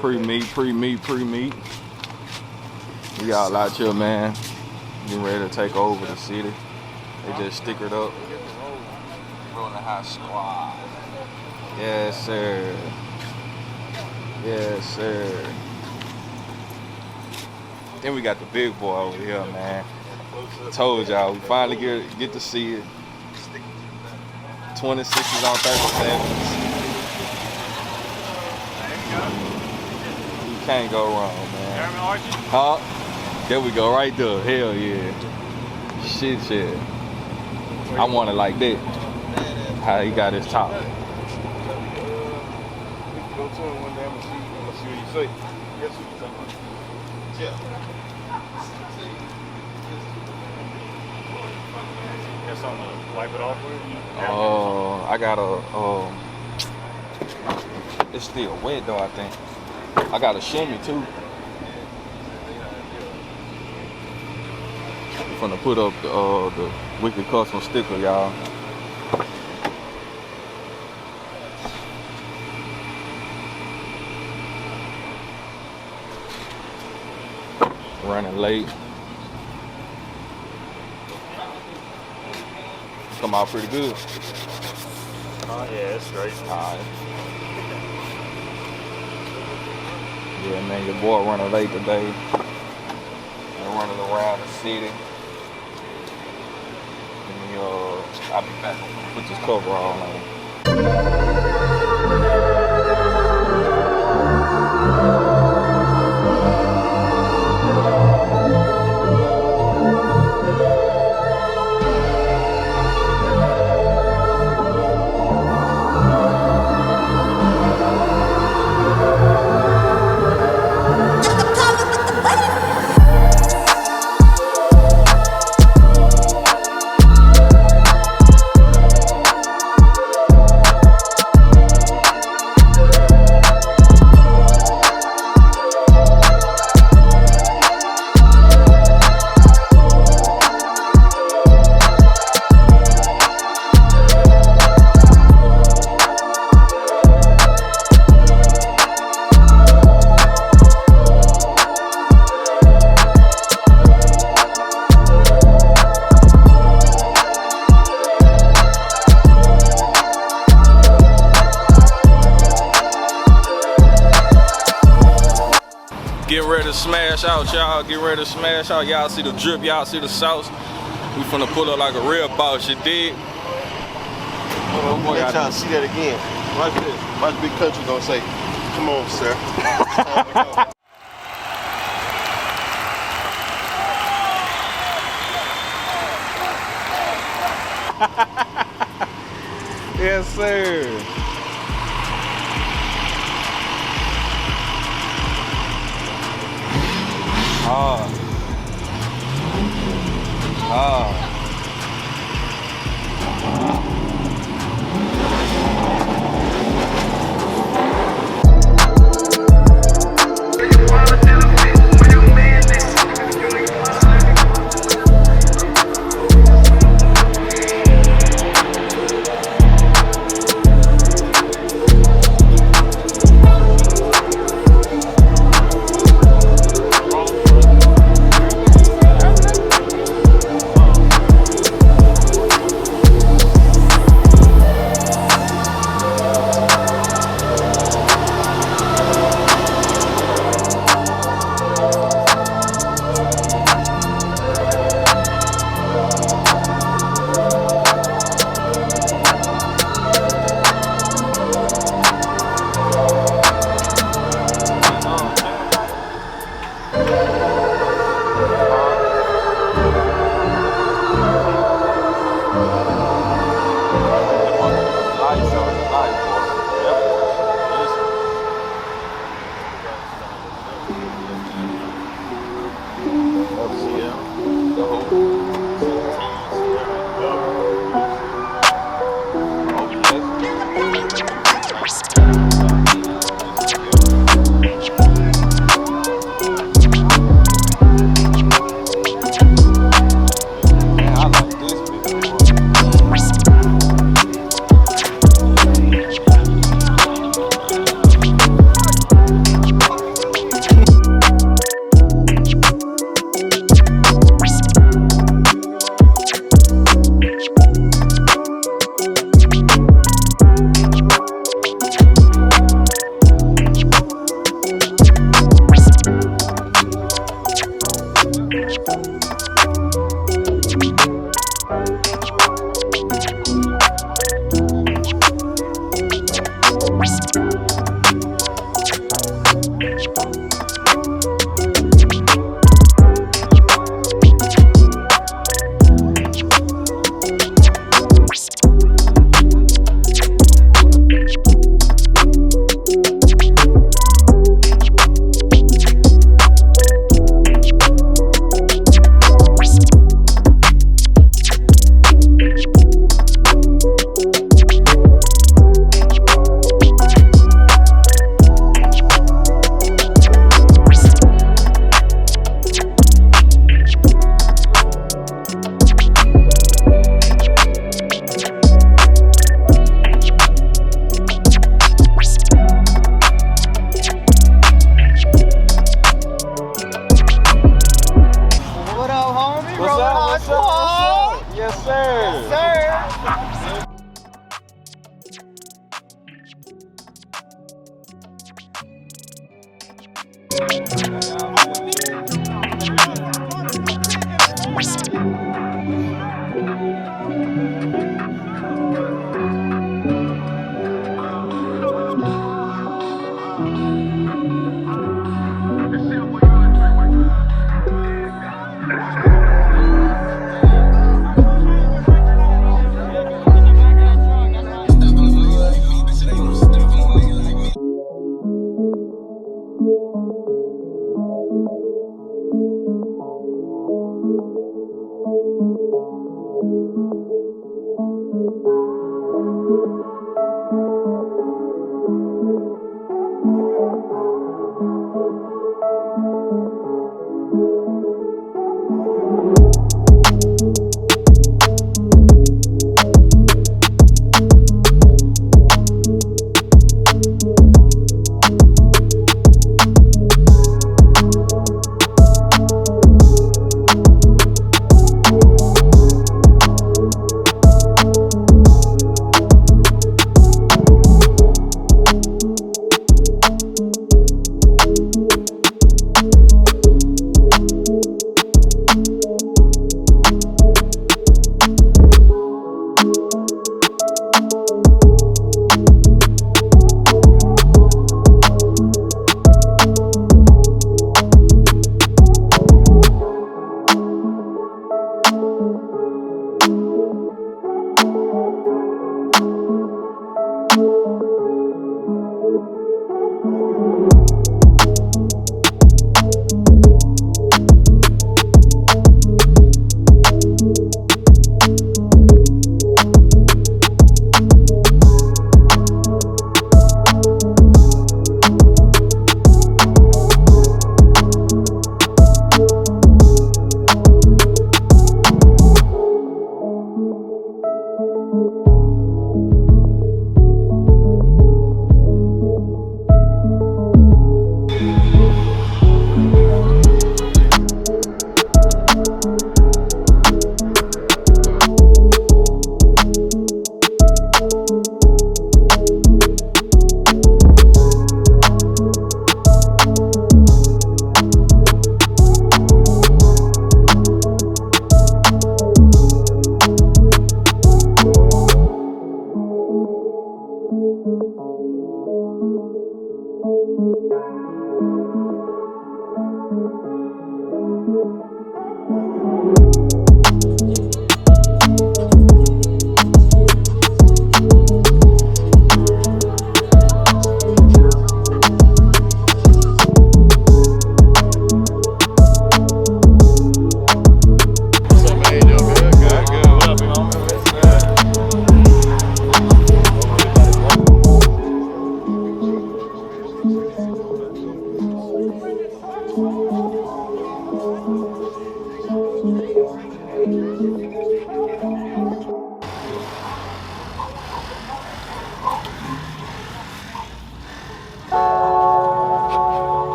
Pre-meet. We got a lot here, man. Getting ready to take over the city. They just stickered up. Rollin High Squad. Yes, sir. Yes, sir. Then we got the big boy over here, man. Told y'all, we finally get to see it. 26s on 37s. You can't go wrong, man. Huh? There we go, right there. Hell yeah. Shit. I want it like that. How he got his top. Go to him one day. I'm gonna see what you say. Guess what you're talking about? Yeah. Got something to wipe it off with? I got it's still wet though, I think. I got a shimmy too. I'm finna put up the Wicked Custom sticker, y'all. Running late. Come out pretty good. Oh yeah, it's straight. Alright. Yeah, man, your boy running late today. And running around the city. And I'll be back. Put this cover on. Getting ready to smash out, y'all. Getting ready to smash out. Y'all see the drip, y'all see the sauce. We finna pull up like a real boss, you dig? Hold on, let y'all see that again. Watch this. Watch Big Country gonna say, come on, sir. Yes, sir.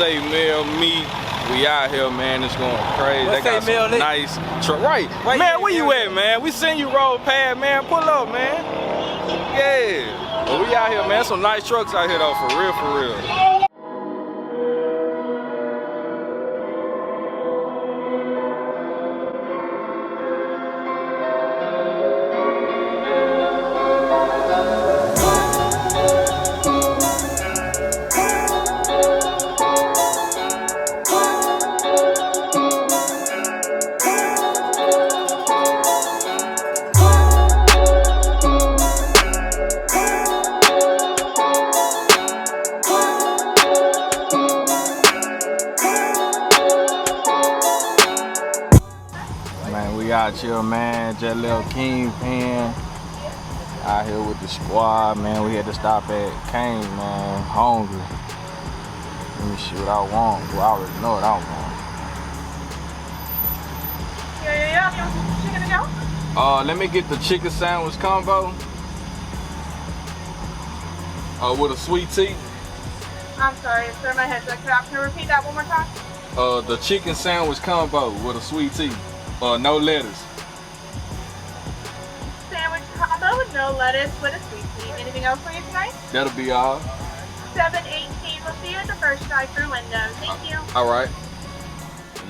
say Mill Meat. We out here, man. It's going crazy. They got some nice truck. Right, man. Where you at, man? We seen you roll past, man. Pull up, man. Yeah. But we out here, man. Some nice trucks out here, though. For real, for real. We out here, man. Just little kingpin out here with the squad, man. We had to stop at Kane, man. Hungry. Let me see what I want. Well, I already know what I want. Yeah. You want some chicken to go? Let me get the chicken sandwich combo. With a sweet tea. I'm sorry, sir. My head's like that. Can you repeat that one more time? The chicken sandwich combo with a sweet tea. No lettuce. Sandwich combo with no lettuce with a sweet tea. Anything else for you tonight? That'll be all. 718. We'll see you at the first drive-through window. Thank you. All right.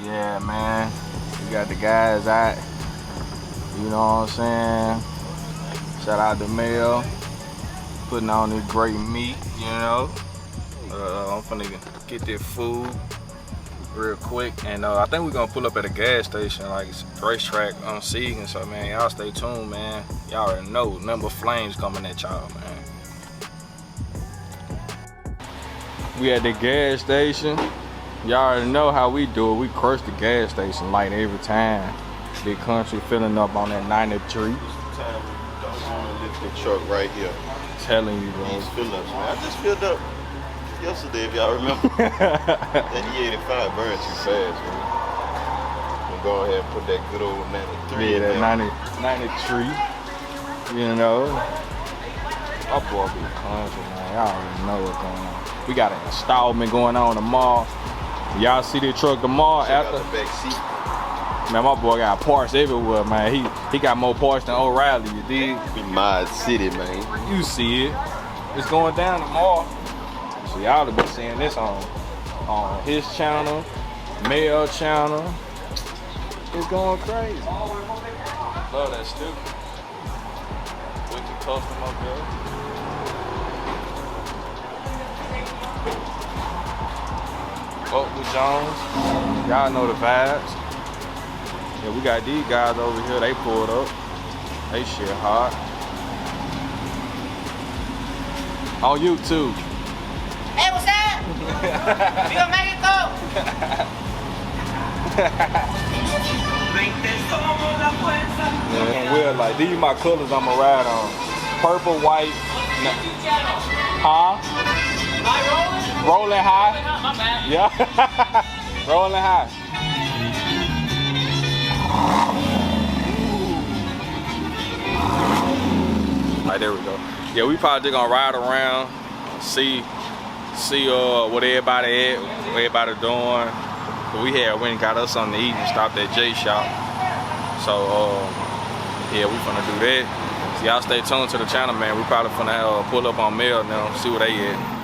Yeah, man. We got the guys out. You know what I'm saying? Shout out to Mel. Putting on this great meat, you know. I'm finna get that food real quick, and I think we're gonna pull up at a gas station, like it's a racetrack on Seagan. So man, y'all stay tuned, man. Y'all already know number flames coming at y'all, man. We at the gas station. Y'all already know how we do it. We crush the gas station light every time. Big country filling up on that 93. Time don't want to lift the truck right here. Telling you, bro. These fill-ups, man. I just filled up yesterday, if y'all remember. That E85 burned too fast, man. We'll go ahead and put that good old 93 in there. that 93, you know. Our boy be country, man. Y'all already know what's going on. We got an installment going on tomorrow. Y'all see the truck tomorrow after? The back seat. Man, my boy got parts everywhere, man. He got more parts than O'Reilly, you dig? We Mod City, man. You see it. It's going down tomorrow. So y'all have been seeing this on his channel, Mel channel. It's going crazy. Love that stupid. Wicked custom up there. Up with Jones. Y'all know the vibes. Yeah, we got these guys over here. They pulled up. They shit hot. On YouTube. Hey, what's up? We gonna make it go. Yeah, we're like, these my colors I'ma ride on. Purple, white, huh? Rollin high. My bad. Yeah. Rollin high. All right, there we go. Yeah, we probably just gonna ride around, see what everybody at, what everybody doing. But we went and got us something to eat and stopped at J Shop. So yeah, we finna do that. So y'all stay tuned to the channel, man. We probably finna pull up on Mel now, see where they at.